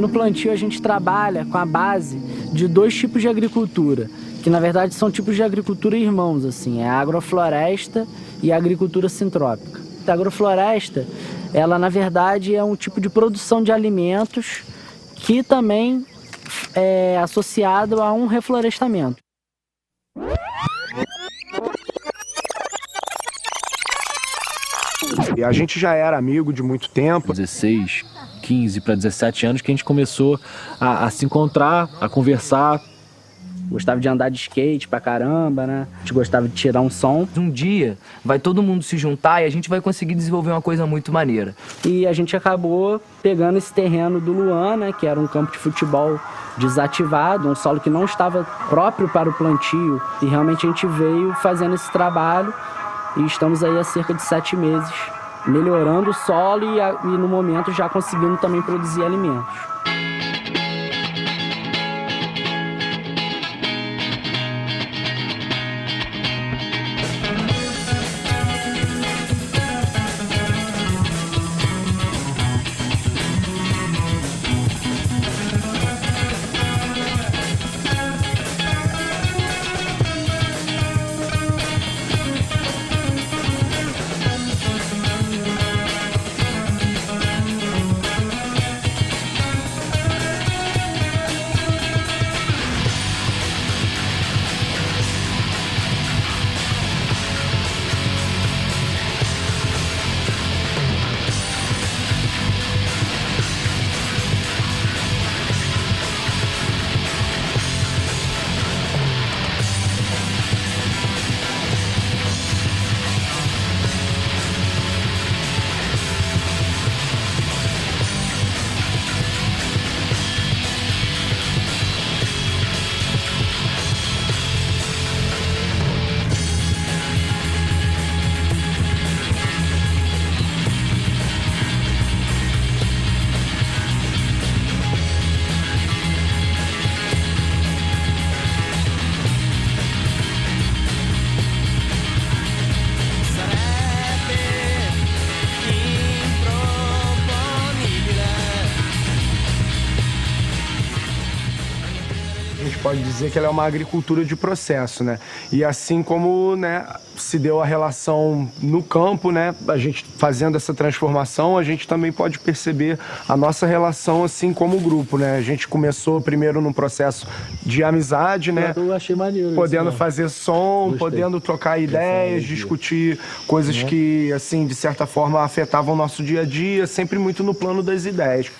no plantio a gente trabalha com a base de 2 tipos de agricultura, que na verdade são tipos de agricultura irmãos, assim, é a agrofloresta e a agricultura sintrópica. A agrofloresta, ela na verdade é um tipo de produção de alimentos que também é associado a um reflorestamento. E a gente já era amigo de muito tempo. 16, 15 para 17 anos que a gente começou a se encontrar, a conversar. Gostava de andar de skate pra caramba, né? A gente gostava de tirar um som. Um dia vai todo mundo se juntar e a gente vai conseguir desenvolver uma coisa muito maneira. E a gente acabou pegando esse terreno do Luan, né? Que era um campo de futebol desativado, um solo que não estava próprio para o plantio. E realmente a gente veio fazendo esse trabalho e estamos aí há cerca de 7 meses melhorando o solo e no momento já conseguindo também produzir alimentos. Pode dizer que ela é uma agricultura de processo, né? E assim como, né, se deu a relação no campo, né, a gente fazendo essa transformação, a gente também pode perceber a nossa relação assim como grupo, né? A gente começou primeiro num processo de amizade, né? Eu achei maneiro. Podendo fazer som, Gostei. podendo trocar ideias, discutir coisas que, assim, de certa forma afetavam o nosso dia a dia, sempre muito no plano das ideias.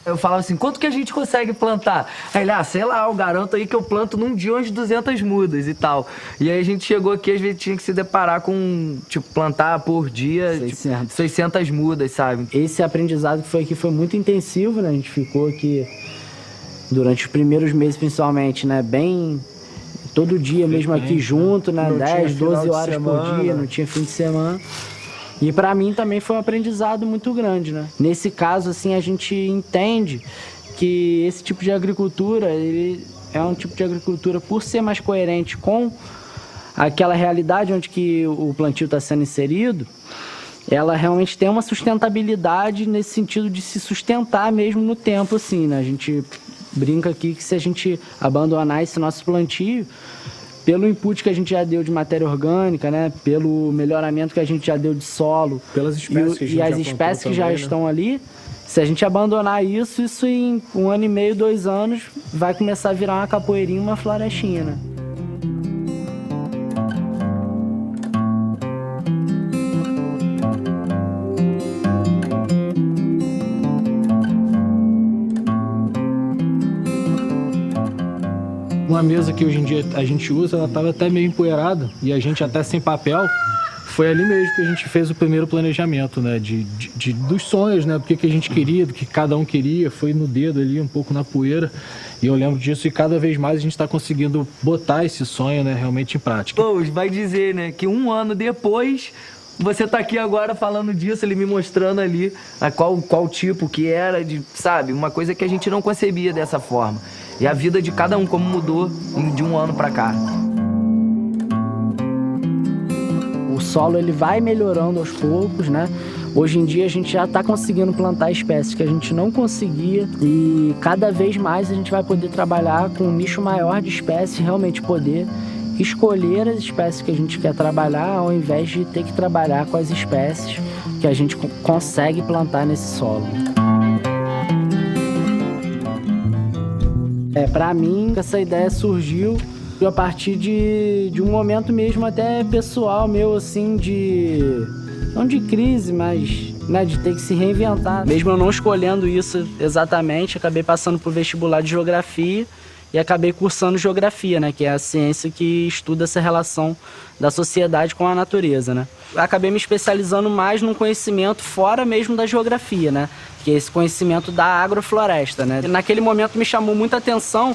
Eu falava assim, quanto que a gente consegue plantar? Aí ele, sei lá, eu garanto aí que eu planto num dia umas 200 mudas e tal. E aí a gente chegou aqui, às vezes tinha que se deparar com, tipo, plantar por dia 600 mudas, sabe? Esse aprendizado que foi aqui foi muito intensivo, né? A gente ficou aqui durante os primeiros meses, principalmente, né? Bem, todo dia mesmo aqui junto, né? 10, 12 horas por dia, não tinha fim de semana. E para mim também foi um aprendizado muito grande, né? Nesse caso, assim, a gente entende que esse tipo de agricultura, ele é um tipo de agricultura, por ser mais coerente com aquela realidade onde que o plantio está sendo inserido, ela realmente tem uma sustentabilidade nesse sentido de se sustentar mesmo no tempo, assim, né? A gente brinca aqui que se a gente abandonar esse nosso plantio, pelo input que a gente já deu de matéria orgânica, né? Pelo melhoramento que a gente já deu de solo, pelas espécies e as espécies que já estão ali, se a gente abandonar isso em 1 ano e meio, 2 anos, vai começar a virar uma capoeirinha, uma florestinha, né? Uma mesa que hoje em dia a gente usa, ela estava até meio empoeirada e a gente até sem papel. Foi ali mesmo que a gente fez o primeiro planejamento, né? Dos sonhos, né? Do que a gente queria, do que cada um queria. Foi no dedo ali, um pouco na poeira. E eu lembro disso e cada vez mais a gente está conseguindo botar esse sonho, né, realmente em prática. Pô, vai dizer, né, que 1 ano depois você tá aqui agora falando disso, ele me mostrando ali qual tipo que era, sabe? Uma coisa que a gente não concebia dessa forma. E a vida de cada um, como mudou de 1 ano pra cá. O solo ele vai melhorando aos poucos, né? Hoje em dia a gente já está conseguindo plantar espécies que a gente não conseguia e cada vez mais a gente vai poder trabalhar com um nicho maior de espécies, realmente poder escolher as espécies que a gente quer trabalhar ao invés de ter que trabalhar com as espécies que a gente consegue plantar nesse solo. Para mim, essa ideia surgiu a partir de um momento mesmo até pessoal meu, assim, não de crise, mas né, de ter que se reinventar. Mesmo eu não escolhendo isso exatamente, acabei passando por vestibular de geografia e acabei cursando geografia, né, que é a ciência que estuda essa relação da sociedade com a natureza, né. Acabei me especializando mais num conhecimento fora mesmo da geografia, né, que é esse conhecimento da agrofloresta, né. Naquele momento me chamou muita atenção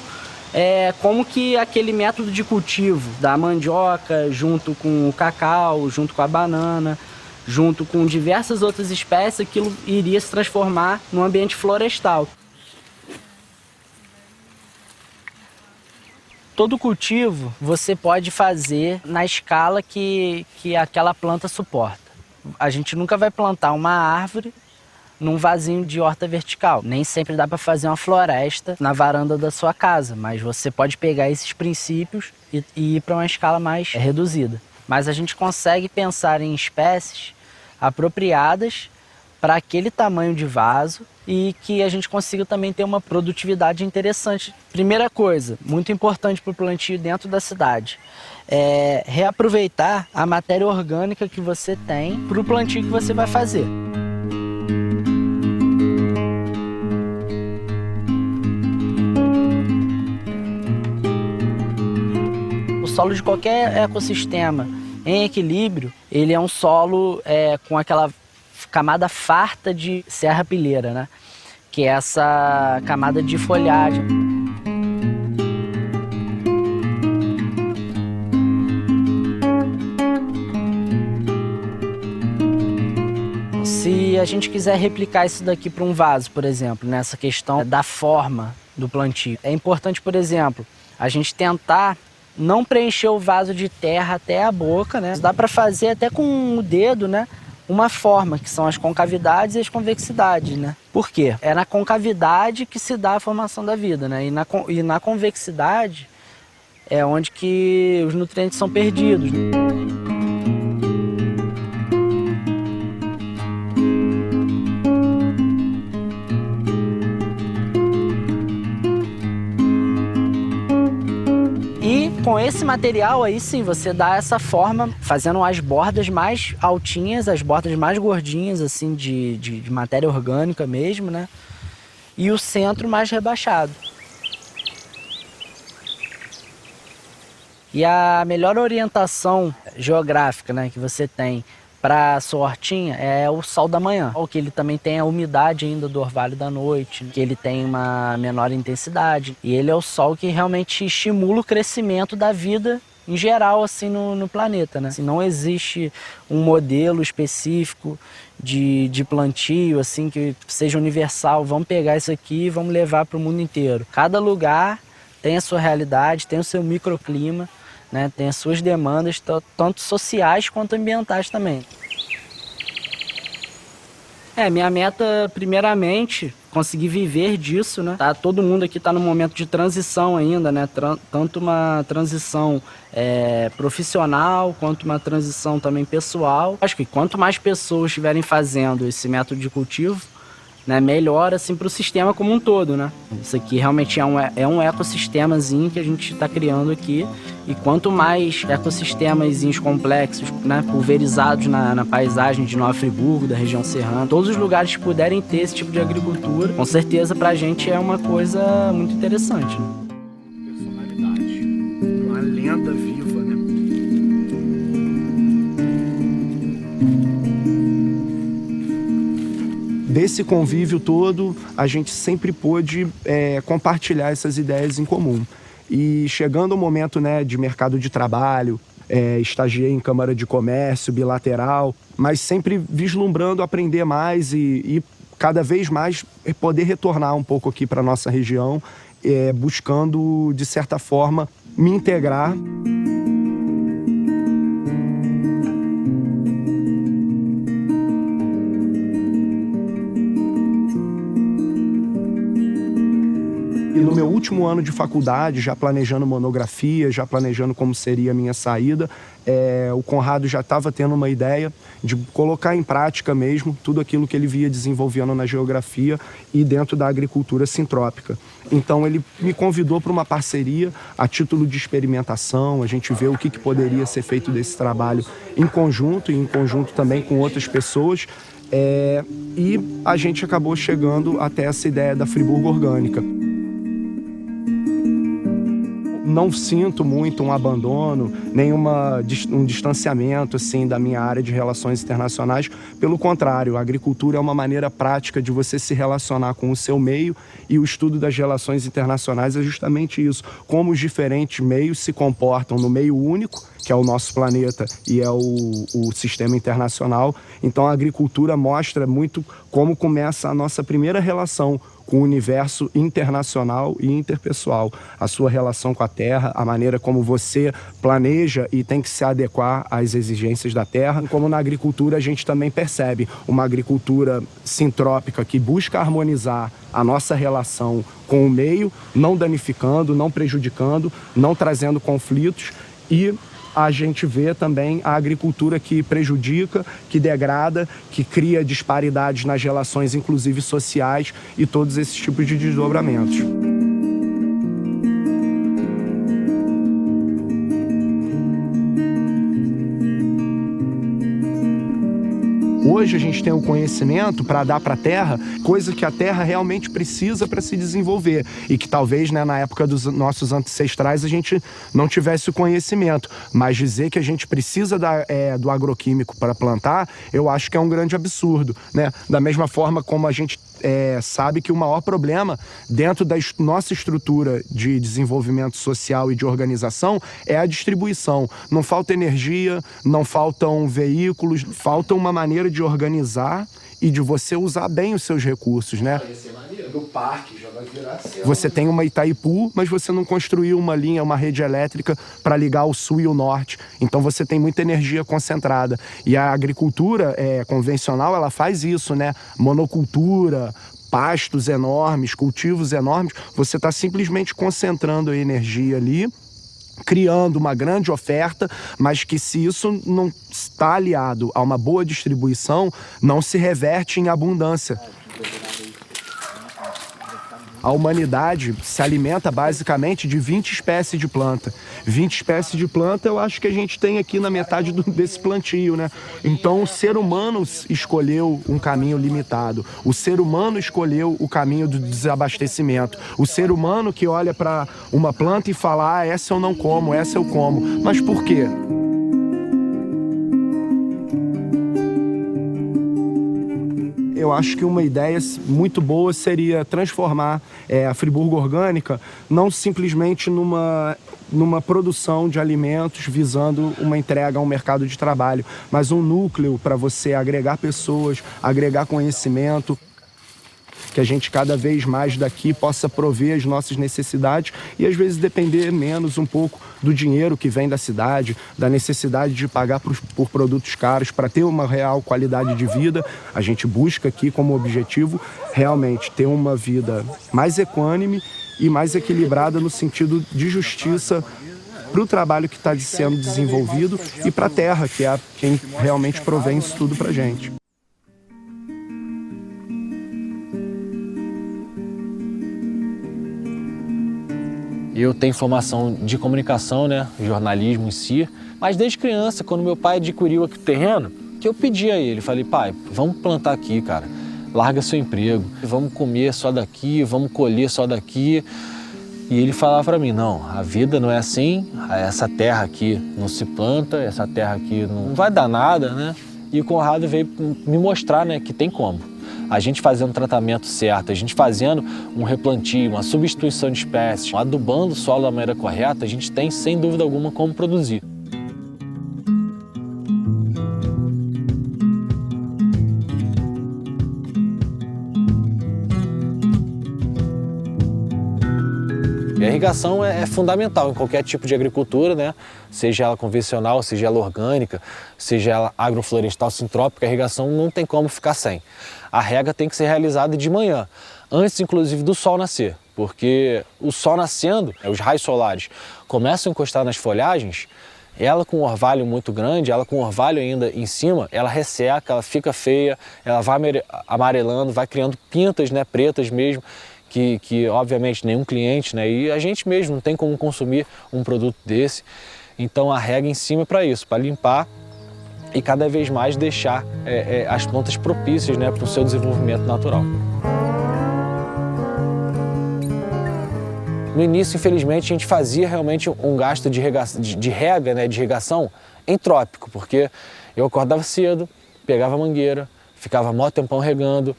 como que aquele método de cultivo da mandioca, junto com o cacau, junto com a banana, junto com diversas outras espécies, aquilo iria se transformar num ambiente florestal. Todo cultivo você pode fazer na escala que aquela planta suporta. A gente nunca vai plantar uma árvore num vasinho de horta vertical. Nem sempre dá para fazer uma floresta na varanda da sua casa, mas você pode pegar esses princípios e ir para uma escala mais reduzida. Mas a gente consegue pensar em espécies apropriadas para aquele tamanho de vaso e que a gente consiga também ter uma produtividade interessante. Primeira coisa, muito importante para o plantio dentro da cidade, é reaproveitar a matéria orgânica que você tem para o plantio que você vai fazer. O solo de qualquer ecossistema em equilíbrio, ele é um solo com aquela camada farta de serrapilheira, né? Que é essa camada de folhagem. Se a gente quiser replicar isso daqui para um vaso, por exemplo, nessa questão da forma do plantio, é importante, por exemplo, a gente tentar não preencher o vaso de terra até a boca, né? Dá para fazer até com o dedo, né? Uma forma, que são as concavidades e as convexidades, né? Por quê? É na concavidade que se dá a formação da vida, né? E na convexidade é onde que os nutrientes são perdidos. Com esse material aí sim, você dá essa forma, fazendo as bordas mais altinhas, as bordas mais gordinhas, assim, de matéria orgânica mesmo, né? E o centro mais rebaixado. E a melhor orientação geográfica, né, que você tem para a sua hortinha é o sol da manhã, ou que ele também tem a umidade ainda do orvalho da noite, que ele tem uma menor intensidade, e ele é o sol que realmente estimula o crescimento da vida em geral assim no planeta, né? Assim, não existe um modelo específico de plantio assim que seja universal, vamos pegar isso aqui e vamos levar para o mundo inteiro. Cada lugar tem a sua realidade, tem o seu microclima, né, tem as suas demandas, tanto sociais quanto ambientais também. Minha meta, primeiramente, conseguir viver disso, né? Todo mundo aqui está num momento de transição ainda, né? Tanto uma transição profissional, quanto uma transição também pessoal. Acho que quanto mais pessoas estiverem fazendo esse método de cultivo, né, melhor assim para o sistema como um todo, né? Isso aqui realmente é um ecossistemazinho que a gente está criando aqui, e quanto mais ecossistemazinhos complexos, né, pulverizados na paisagem de Nova Friburgo, da região serrana, todos os lugares que puderem ter esse tipo de agricultura, com certeza para a gente é uma coisa muito interessante, né? Personalidade, uma lenda viva, né? Desse convívio todo, a gente sempre pôde compartilhar essas ideias em comum. E chegando ao momento, né, de mercado de trabalho, estagiei em Câmara de Comércio, bilateral, mas sempre vislumbrando aprender mais e cada vez mais poder retornar um pouco aqui para a nossa região, buscando, de certa forma, me integrar. último ano de faculdade, já planejando monografia, já planejando como seria a minha saída, o Conrado já estava tendo uma ideia de colocar em prática mesmo tudo aquilo que ele via desenvolvendo na geografia e dentro da agricultura sintrópica. Então ele me convidou para uma parceria a título de experimentação, a gente vê o que poderia ser feito desse trabalho em conjunto e em conjunto também com outras pessoas. E a gente acabou chegando até essa ideia da Friburgo Orgânica. Não sinto muito um abandono, nem um distanciamento assim, da minha área de relações internacionais. Pelo contrário, a agricultura é uma maneira prática de você se relacionar com o seu meio, e o estudo das relações internacionais é justamente isso, como os diferentes meios se comportam no meio único, que é o nosso planeta e é o sistema internacional. Então a agricultura mostra muito como começa a nossa primeira relação com o universo internacional e interpessoal, a sua relação com a terra, a maneira como você planeja e tem que se adequar às exigências da terra. Como na agricultura a gente também percebe uma agricultura sintrópica que busca harmonizar a nossa relação com o meio, não danificando, não prejudicando, não trazendo conflitos, e a gente vê também a agricultura que prejudica, que degrada, que cria disparidades nas relações, inclusive sociais, e todos esses tipos de desdobramentos. Hoje a gente tem o conhecimento para dar para a terra coisa que a terra realmente precisa para se desenvolver e que talvez, né, na época dos nossos ancestrais a gente não tivesse o conhecimento, mas dizer que a gente precisa do agroquímico para plantar, eu acho que é um grande absurdo, né? Da mesma forma como a gente sabe que o maior problema dentro da nossa estrutura de desenvolvimento social e de organização é a distribuição. Não falta energia, não faltam veículos, falta uma maneira de organizar e de você usar bem os seus recursos, né? Do parque já vai virar céu. Você tem uma Itaipu, mas você não construiu uma linha, uma rede elétrica para ligar o sul e o norte. Então você tem muita energia concentrada. E a agricultura convencional, ela faz isso, né? Monocultura, pastos enormes, cultivos enormes. Você está simplesmente concentrando a energia ali, criando uma grande oferta, mas que se isso não está aliado a uma boa distribuição, não se reverte em abundância. A humanidade se alimenta basicamente de 20 espécies de planta. 20 espécies de planta eu acho que a gente tem aqui na metade desse plantio, né? Então o ser humano escolheu um caminho limitado. O ser humano escolheu o caminho do desabastecimento. O ser humano que olha para uma planta e fala, essa eu não como, essa eu como. Mas por quê? Eu acho que uma ideia muito boa seria transformar a Friburgo Orgânica não simplesmente numa produção de alimentos visando uma entrega a um mercado de trabalho, mas um núcleo para você agregar pessoas, agregar conhecimento, que a gente cada vez mais daqui possa prover as nossas necessidades e às vezes depender menos um pouco do dinheiro que vem da cidade, da necessidade de pagar por produtos caros para ter uma real qualidade de vida. A gente busca aqui como objetivo realmente ter uma vida mais equânime e mais equilibrada no sentido de justiça para o trabalho que está sendo desenvolvido e para a terra, que é quem realmente provém isso tudo para a gente. Eu tenho formação de comunicação, né, jornalismo em si, mas desde criança, quando meu pai adquiriu aqui o terreno, que eu pedi a ele, falei, pai, vamos plantar aqui, cara, larga seu emprego, vamos comer só daqui, vamos colher só daqui. E ele falava para mim, não, a vida não é assim, essa terra aqui não se planta, essa terra aqui não vai dar nada, né? E o Conrado veio me mostrar, né, que tem como. A gente fazendo o tratamento certo, a gente fazendo um replantio, uma substituição de espécies, adubando o solo da maneira correta, a gente tem, sem dúvida alguma, como produzir. E a irrigação é fundamental em qualquer tipo de agricultura, né? Seja ela convencional, seja ela orgânica, seja ela agroflorestal, sintrópica, a irrigação não tem como ficar sem. A rega tem que ser realizada de manhã, antes inclusive do sol nascer, porque o sol nascendo, os raios solares começam a encostar nas folhagens, ela com um orvalho muito grande, ela com um orvalho ainda em cima, ela resseca, ela fica feia, ela vai amarelando, vai criando pintas, né, pretas mesmo, que obviamente nenhum cliente, né, e a gente mesmo não tem como consumir um produto desse. Então a rega em cima é para isso, para limpar e cada vez mais deixar as plantas propícias, né, para o seu desenvolvimento natural. No início, infelizmente, a gente fazia realmente um gasto de rega, né, de irrigação em trópico, porque eu acordava cedo, pegava a mangueira, ficava mó tempão regando,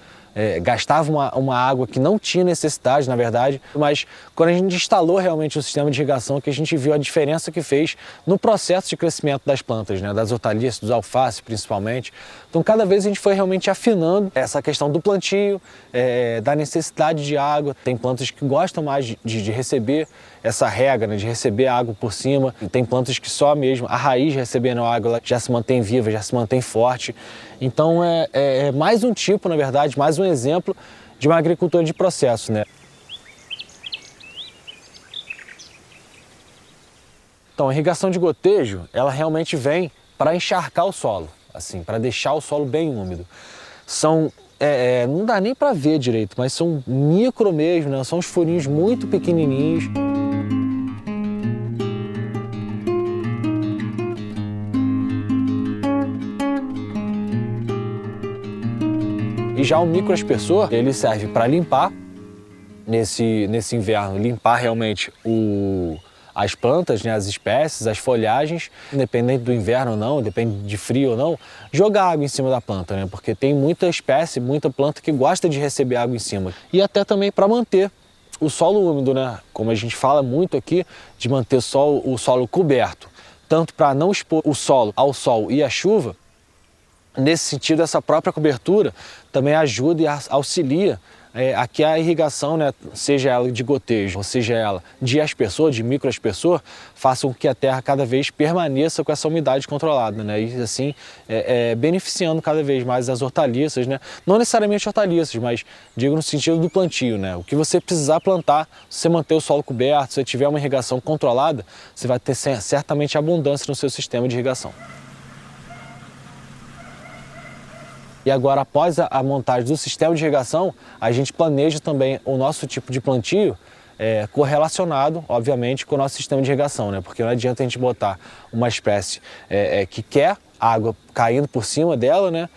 gastava uma água que não tinha necessidade, na verdade, mas quando a gente instalou realmente o sistema de irrigação, que a gente viu a diferença que fez no processo de crescimento das plantas, né, das hortaliças, dos alfaces principalmente. Então cada vez a gente foi realmente afinando essa questão do plantio, da necessidade de água. Tem plantas que gostam mais de receber essa rega, né, de receber água por cima. E tem plantas que só mesmo a raiz recebendo água ela já se mantém viva, já se mantém forte. Então é mais um tipo, na verdade, mais um exemplo de uma agricultura de processo, né? Então, a irrigação de gotejo, ela realmente vem para encharcar o solo, assim, para deixar o solo bem úmido. São, não dá nem para ver direito, mas são micro mesmo, né? São uns furinhos muito pequenininhos. E já o microaspersor, ele serve para limpar, nesse inverno, limpar realmente as plantas, né, as espécies, as folhagens, independente do inverno ou não, depende de frio ou não, jogar água em cima da planta, né, porque tem muita espécie, muita planta que gosta de receber água em cima. E até também para manter o solo úmido, né, como a gente fala muito aqui, de manter o solo coberto, tanto para não expor o solo ao sol e à chuva. Nesse sentido, essa própria cobertura também ajuda e auxilia a que a irrigação, né, seja ela de gotejo, ou seja ela de aspersor, de microaspersor, façam com que a terra cada vez permaneça com essa umidade controlada, né, e assim beneficiando cada vez mais as hortaliças, né, não necessariamente hortaliças, mas digo no sentido do plantio, né, o que você precisar plantar, se você manter o solo coberto, se você tiver uma irrigação controlada, você vai ter certamente abundância no seu sistema de irrigação. E agora, após a montagem do sistema de irrigação, a gente planeja também o nosso tipo de plantio correlacionado, obviamente, com o nosso sistema de irrigação, né? Porque não adianta a gente botar uma espécie que quer água caindo por cima dela, né?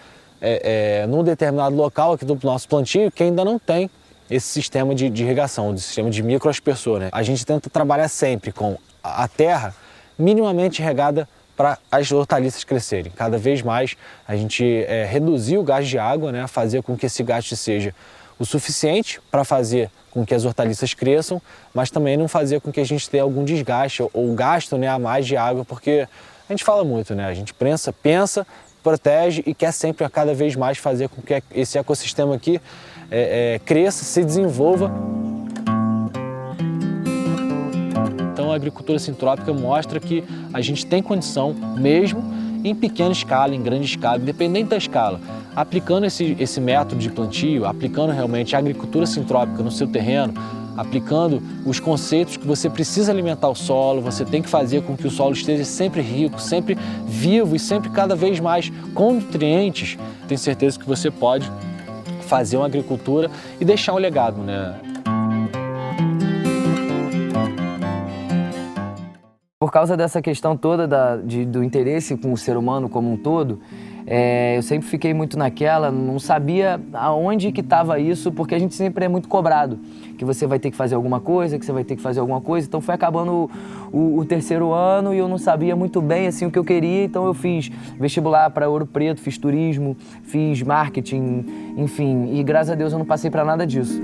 Num determinado local aqui do nosso plantio, que ainda não tem esse sistema de irrigação, o sistema de microaspersor, né? A gente tenta trabalhar sempre com a terra minimamente regada para as hortaliças crescerem. Cada vez mais a gente reduzir o gasto de água, né, fazer com que esse gasto seja o suficiente para fazer com que as hortaliças cresçam, mas também não fazer com que a gente tenha algum desgaste ou gasto, né, a mais de água, porque a gente fala muito, né, a gente pensa, protege e quer sempre a cada vez mais fazer com que esse ecossistema aqui cresça, se desenvolva. Então a agricultura sintrópica mostra que a gente tem condição, mesmo em pequena escala, em grande escala, independente da escala, aplicando esse método de plantio, aplicando realmente a agricultura sintrópica no seu terreno, aplicando os conceitos que você precisa alimentar o solo, você tem que fazer com que o solo esteja sempre rico, sempre vivo e sempre cada vez mais com nutrientes. Tenho certeza que você pode fazer uma agricultura e deixar um legado, né? Por causa dessa questão toda do interesse com o ser humano como um todo, eu sempre fiquei muito naquela, não sabia aonde que estava isso, porque a gente sempre é muito cobrado, que você vai ter que fazer alguma coisa, então foi acabando o terceiro ano e eu não sabia muito bem assim, o que eu queria, então eu fiz vestibular para Ouro Preto, fiz turismo, fiz marketing, enfim, e graças a Deus eu não passei para nada disso.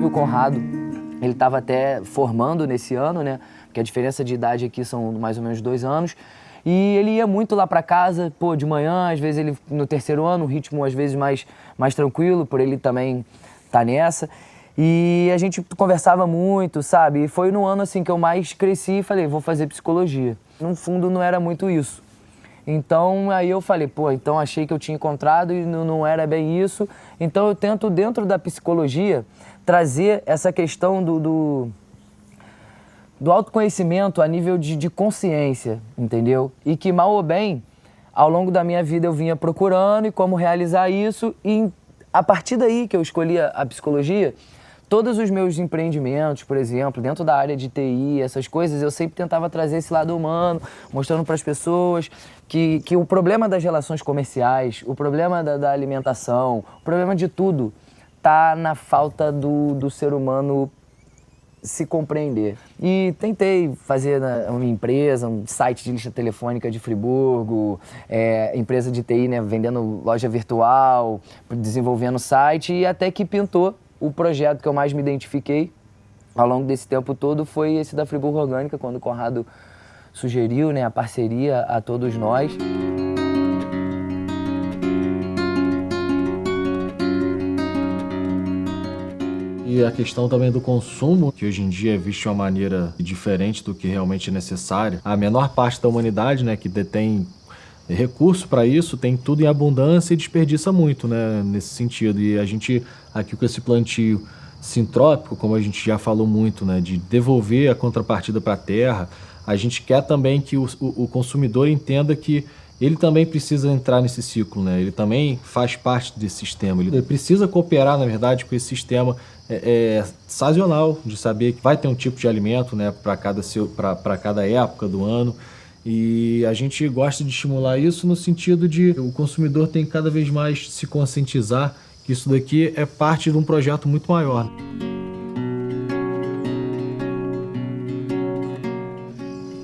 O Conrado, ele estava até formando nesse ano, né? Porque a diferença de idade aqui são mais ou menos 2 anos. E ele ia muito lá para casa, pô, de manhã, às vezes ele no terceiro ano, o ritmo às vezes mais tranquilo, por ele também tá nessa. E a gente conversava muito, sabe? E foi no ano assim que eu mais cresci e falei, vou fazer psicologia. No fundo não era muito isso. Então aí eu falei, pô, então achei que eu tinha encontrado e não era bem isso. Então eu tento, dentro da psicologia, trazer essa questão do autoconhecimento a nível de consciência, entendeu? E que, mal ou bem, ao longo da minha vida eu vinha procurando e como realizar isso. E a partir daí que eu escolhi a psicologia, todos os meus empreendimentos, por exemplo, dentro da área de TI, essas coisas, eu sempre tentava trazer esse lado humano, mostrando para as pessoas que o problema das relações comerciais, o problema da alimentação, o problema de tudo, tá na falta do ser humano se compreender. E tentei fazer uma empresa, um site de lista telefônica de Friburgo, empresa de TI, né, vendendo loja virtual, desenvolvendo site, e até que pintou o projeto que eu mais me identifiquei ao longo desse tempo todo foi esse da Friburgo Orgânica, quando o Conrado sugeriu, né, a parceria a todos nós. E a questão também do consumo, que hoje em dia é visto de uma maneira diferente do que realmente é necessário. A menor parte da humanidade, né, que detém recurso para isso, tem tudo em abundância e desperdiça muito, né, nesse sentido. E a gente, aqui com esse plantio sintrópico, como a gente já falou muito, né, de devolver a contrapartida para a terra, a gente quer também que o consumidor entenda que ele também precisa entrar nesse ciclo, né? Ele também faz parte desse sistema. Ele precisa cooperar, na verdade, com esse sistema sazonal, de saber que vai ter um tipo de alimento, né, para cada época do ano. E a gente gosta de estimular isso no sentido de o consumidor tem cada vez mais se conscientizar que isso daqui é parte de um projeto muito maior.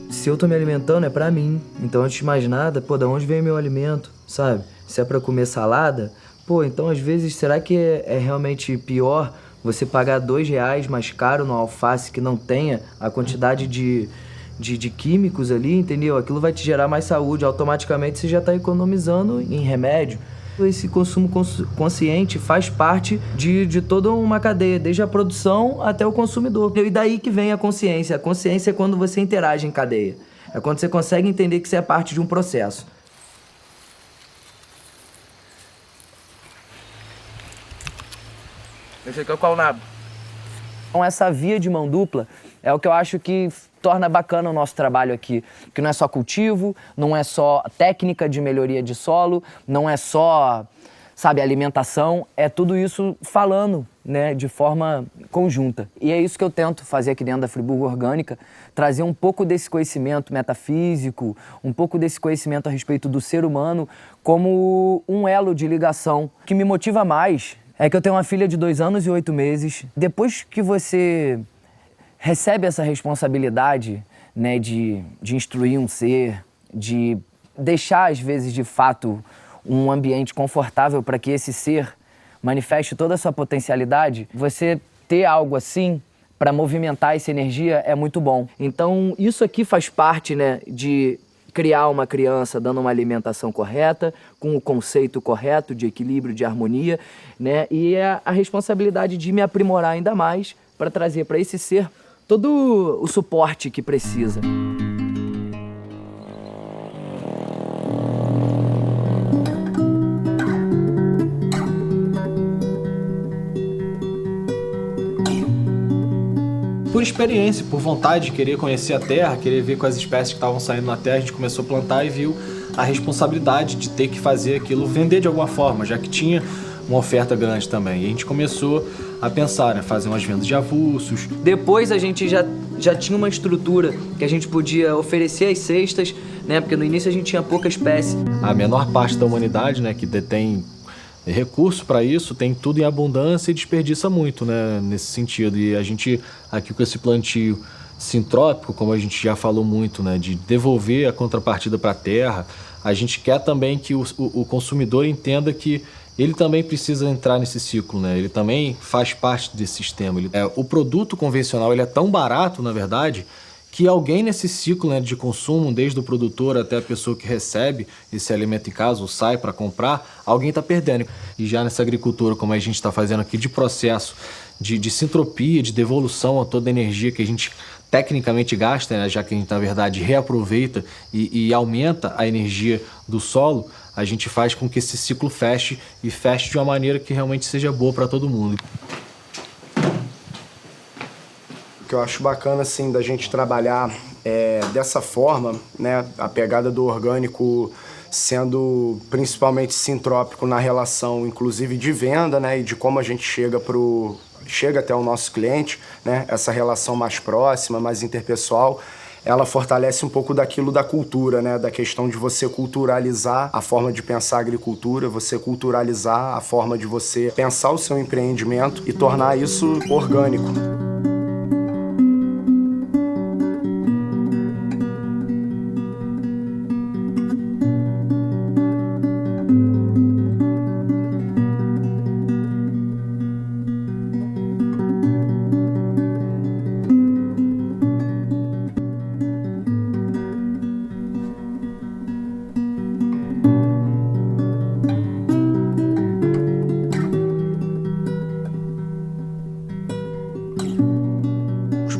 Se eu tô me alimentando é pra mim, então antes de mais nada, pô, da onde vem meu alimento, sabe? Se é pra comer salada, pô, então às vezes será que é realmente pior você pagar R$2 mais caro no alface que não tenha a quantidade de químicos ali, entendeu? Aquilo vai te gerar mais saúde, automaticamente você já tá economizando em remédio. Esse consumo consciente faz parte de toda uma cadeia, desde a produção até o consumidor. E daí que vem a consciência. A consciência é quando você interage em cadeia. É quando você consegue entender que você é parte de um processo. Esse aqui é o qual nabo. Então essa via de mão dupla é o que eu acho que torna bacana o nosso trabalho aqui, que não é só cultivo, não é só técnica de melhoria de solo, não é só, sabe, alimentação, é tudo isso falando, né, de forma conjunta. E é isso que eu tento fazer aqui dentro da Friburgo Orgânica, trazer um pouco desse conhecimento metafísico, um pouco desse conhecimento a respeito do ser humano como um elo de ligação. O que me motiva mais é que eu tenho uma filha de 2 anos e 8 meses. Depois que você recebe essa responsabilidade, né, de instruir um ser, de deixar, às vezes, de fato, um ambiente confortável para que esse ser manifeste toda a sua potencialidade, você ter algo assim para movimentar essa energia é muito bom. Então, isso aqui faz parte, né, de criar uma criança dando uma alimentação correta, com o conceito correto de equilíbrio, de harmonia, né, e é a responsabilidade de me aprimorar ainda mais para trazer para esse ser todo o suporte que precisa. Por experiência, por vontade de querer conhecer a terra, querer ver quais espécies que estavam saindo na terra, a gente começou a plantar e viu a responsabilidade de ter que fazer aquilo, vender de alguma forma, já que tinha uma oferta grande também. E a gente começou a pensar, né, fazer umas vendas de avulsos. Depois a gente já tinha uma estrutura que a gente podia oferecer as cestas, né, porque no início a gente tinha pouca espécie. A menor parte da humanidade, né, que detém recurso para isso, tem tudo em abundância e desperdiça muito, né, nesse sentido. E a gente, aqui com esse plantio sintrópico, como a gente já falou muito, né, de devolver a contrapartida para a terra, a gente quer também que o consumidor entenda que ele também precisa entrar nesse ciclo, né? Ele também faz parte desse sistema. O produto convencional ele é tão barato, na verdade, que alguém nesse ciclo, né, de consumo, desde o produtor até a pessoa que recebe esse alimento em casa ou sai para comprar, alguém está perdendo. E já nessa agricultura, como a gente está fazendo aqui, de processo de sintropia, de devolução a toda a energia que a gente tecnicamente gasta, né, já que a gente, na verdade, reaproveita e aumenta a energia do solo, a gente faz com que esse ciclo feche e feche de uma maneira que realmente seja boa para todo mundo. O que eu acho bacana, assim, da gente trabalhar dessa forma, né, a pegada do orgânico sendo principalmente sintrópico na relação, inclusive, de venda, né, e de como a gente chega até o nosso cliente, né, essa relação mais próxima, mais interpessoal, ela fortalece um pouco daquilo da cultura, né, da questão de você culturalizar a forma de pensar a agricultura, você culturalizar a forma de você pensar o seu empreendimento e tornar isso orgânico.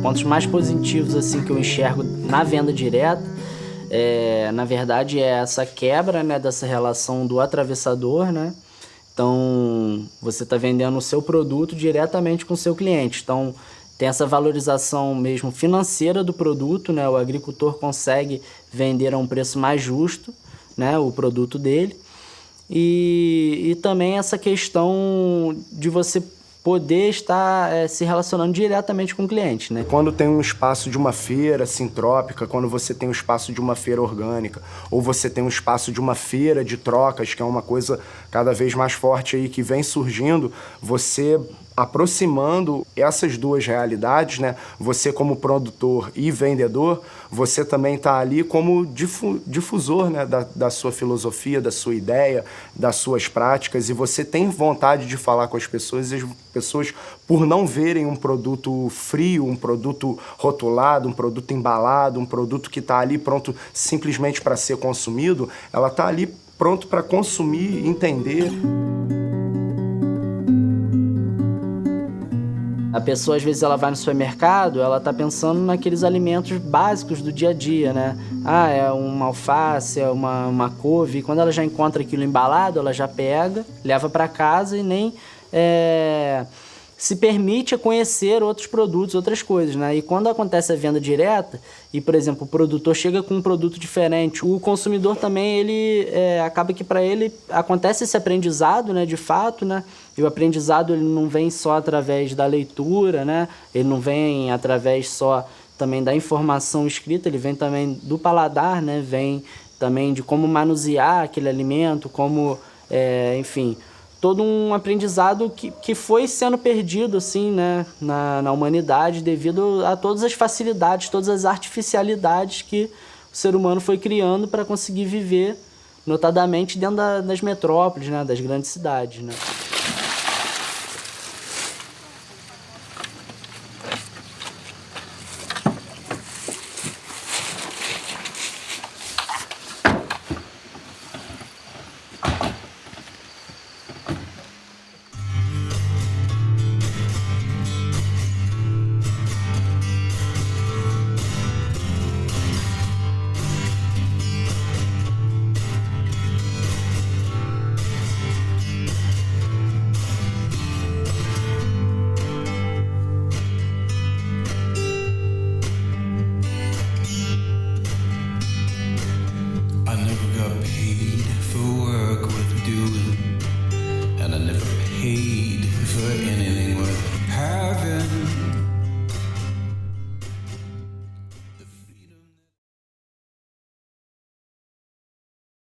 Pontos mais positivos assim que eu enxergo na venda direta, na verdade, é essa quebra, né, dessa relação do atravessador, né? Então, você está vendendo o seu produto diretamente com o seu cliente. Então, tem essa valorização mesmo financeira do produto, né? O agricultor consegue vender a um preço mais justo, né, o produto dele. E também essa questão de você poder estar se relacionando diretamente com o cliente, né? Quando tem um espaço de uma feira sintrópica, quando você tem um espaço de uma feira orgânica, ou você tem um espaço de uma feira de trocas, que é uma coisa cada vez mais forte aí que vem surgindo, você aproximando essas duas realidades, né? Você como produtor e vendedor, você também está ali como difusor, né? da sua filosofia, da sua ideia, das suas práticas, e você tem vontade de falar com as pessoas, e as pessoas, por não verem um produto frio, um produto rotulado, um produto embalado, um produto que está ali pronto simplesmente para ser consumido, ela está ali pronto para consumir, entender. A pessoa, às vezes, ela vai no supermercado, ela tá pensando naqueles alimentos básicos do dia a dia, né? Ah, é uma alface, é uma couve. E quando ela já encontra aquilo embalado, ela já pega, leva para casa e nem se permite a conhecer outros produtos, outras coisas, né? E quando acontece a venda direta, e, por exemplo, o produtor chega com um produto diferente, o consumidor também, ele acaba que para ele acontece esse aprendizado, né, de fato, né? E o aprendizado, ele não vem só através da leitura, né? Ele não vem através só também da informação escrita, ele vem também do paladar, né? Vem também de como manusear aquele alimento, como, enfim, todo um aprendizado que foi sendo perdido, assim, né, na humanidade devido a todas as facilidades, todas as artificialidades que o ser humano foi criando para conseguir viver, notadamente dentro das metrópoles, né, das grandes cidades, né. And I never paid for any